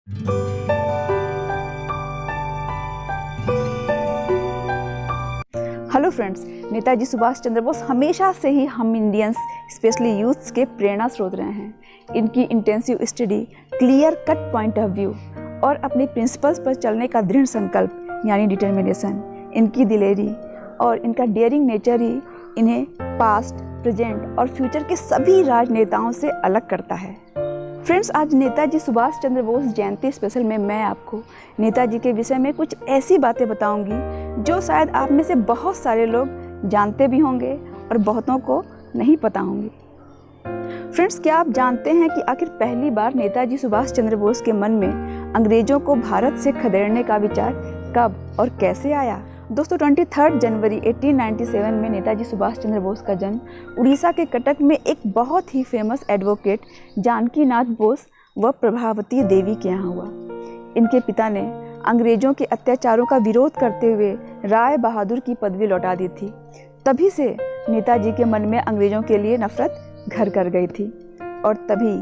Hello friends, Netaji Subhash Chandra Bose हमेशा से ही हम इंडियंस स्पेशली यूथ्स के प्रेरणा स्रोत रहे हैं। इनकी intensive study, clear cut point of view और अपने प्रिंसिपल्स पर चलने का दृढ़ संकल्प यानी डिटर्मिनेशन, इनकी दिलेरी और इनका डेयरिंग नेचर ही इन्हें पास्ट, प्रेजेंट और फ्यूचर के सभी राजनेताओं से अलग करता है। फ्रेंड्स, आज नेताजी सुभाष चंद्र बोस जयंती स्पेशल में मैं आपको नेताजी के विषय में कुछ ऐसी बातें बताऊंगी जो शायद आप में से बहुत सारे लोग जानते भी होंगे और बहुतों को नहीं पता होंगी। फ्रेंड्स, क्या आप जानते हैं कि आखिर पहली बार नेताजी सुभाष चंद्र बोस के मन में अंग्रेजों को भारत से खदेड़ने का विचार कब और कैसे आया? दोस्तों, 23 जनवरी 1897 में नेताजी सुभाष चंद्र बोस का जन्म उड़ीसा के कटक में एक बहुत ही फेमस एडवोकेट जानकी नाथ बोस व प्रभावती देवी के यहाँ हुआ। इनके पिता ने अंग्रेजों के अत्याचारों का विरोध करते हुए राय बहादुर की पदवी लौटा दी थी। तभी से नेताजी के मन में अंग्रेजों के लिए नफरत घर कर गई थी और तभी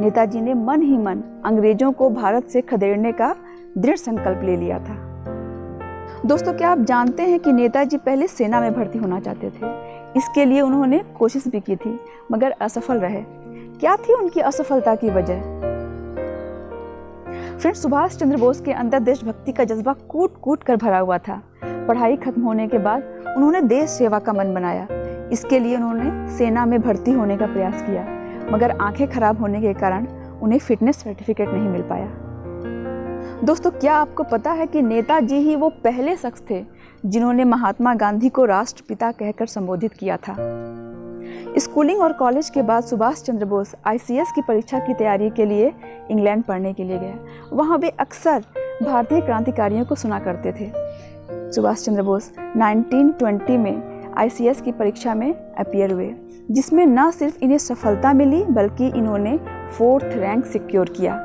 नेताजी ने मन ही मन अंग्रेजों को भारत से खदेड़ने का दृढ़ संकल्प ले लिया था। दोस्तों, क्या आप जानते हैं कि नेताजी पहले सेना में भर्ती होना चाहते थे? इसके लिए उन्होंने कोशिश भी की थी मगर असफल रहे। क्या थी उनकी असफलता की वजह? फ्रेंड्स, सुभाष चंद्र बोस के अंदर देशभक्ति का जज्बा कूट कूट कर भरा हुआ था। पढ़ाई खत्म होने के बाद उन्होंने देश सेवा का मन बनाया। इसके लिए उन्होंने सेना में भर्ती होने का प्रयास किया मगर आंखें खराब होने के कारण उन्हें फिटनेस सर्टिफिकेट नहीं मिल पाया। दोस्तों, क्या आपको पता है कि नेताजी ही वो पहले शख्स थे जिन्होंने महात्मा गांधी को राष्ट्रपिता कहकर संबोधित किया था। स्कूलिंग और कॉलेज के बाद सुभाष चंद्र बोस ICS की परीक्षा की तैयारी के लिए इंग्लैंड पढ़ने के लिए गए। वहाँ वे अक्सर भारतीय क्रांतिकारियों को सुना करते थे। सुभाष चंद्र बोस 1920 में ICS की परीक्षा में अपीयर हुए, जिसमें न सिर्फ इन्हें सफलता मिली बल्कि इन्होंने 4th रैंक सिक्योर किया।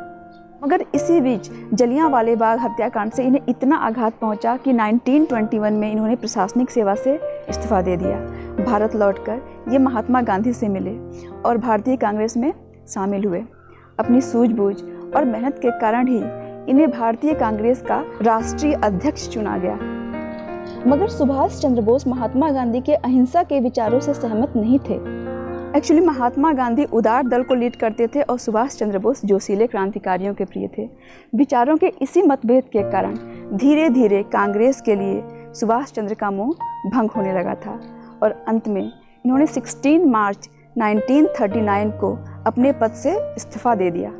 मगर इसी बीच जलियांवाला बाग हत्याकांड से इन्हें इतना आघात पहुंचा कि 1921 में इन्होंने प्रशासनिक सेवा से इस्तीफा दे दिया। भारत लौटकर ये महात्मा गांधी से मिले और भारतीय कांग्रेस में शामिल हुए। अपनी सूझबूझ और मेहनत के कारण ही इन्हें भारतीय कांग्रेस का राष्ट्रीय अध्यक्ष चुना गया। मगर सुभाष चंद्र बोस महात्मा गांधी के अहिंसा के विचारों से सहमत नहीं थे। एक्चुअली महात्मा गांधी उदार दल को लीड करते थे और सुभाष चंद्र बोस जोशीले क्रांतिकारियों के प्रिय थे। विचारों के इसी मतभेद के कारण धीरे धीरे कांग्रेस के लिए सुभाष चंद्र का मोह भंग होने लगा था और अंत में इन्होंने 16 मार्च 1939 को अपने पद से इस्तीफा दे दिया।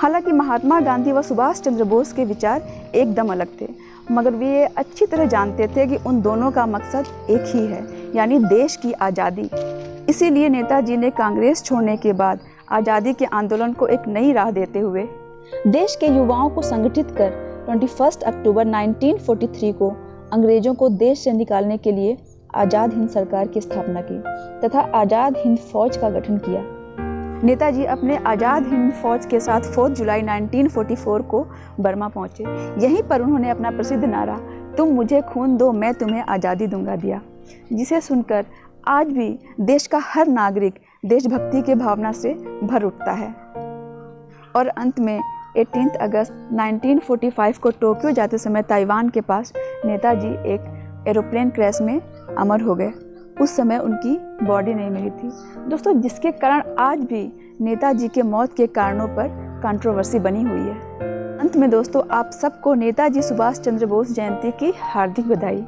हालांकि महात्मा गांधी व सुभाष चंद्र बोस के विचार एकदम अलग थे, मगर वे ये अच्छी तरह जानते थे कि उन दोनों का मकसद एक ही है, यानी देश की आज़ादी। इसीलिए नेताजी ने कांग्रेस छोड़ने के बाद आज़ादी के आंदोलन को एक नई राह देते हुए देश के युवाओं को संगठित कर 21 अक्टूबर 1943 को अंग्रेजों को देश से निकालने के लिए आज़ाद हिंद सरकार की स्थापना की तथा आज़ाद हिंद फौज का गठन किया। नेताजी अपने आज़ाद हिंद फौज के साथ 4 जुलाई 1944 को बर्मा पहुंचे। यहीं पर उन्होंने अपना प्रसिद्ध नारा "तुम मुझे खून दो, मैं तुम्हें आज़ादी दूंगा" दिया, जिसे सुनकर आज भी देश का हर नागरिक देशभक्ति के भावना से भर उठता है। और अंत में 18 अगस्त 1945 को टोक्यो जाते समय ताइवान के पास नेताजी एक एरोप्लेन क्रैश में अमर हो गए। उस समय उनकी बॉडी नहीं मिली थी दोस्तों, जिसके कारण आज भी नेताजी के मौत के कारणों पर कंट्रोवर्सी बनी हुई है। अंत में दोस्तों, आप सबको नेताजी सुभाष चंद्र बोस जयंती की हार्दिक बधाई।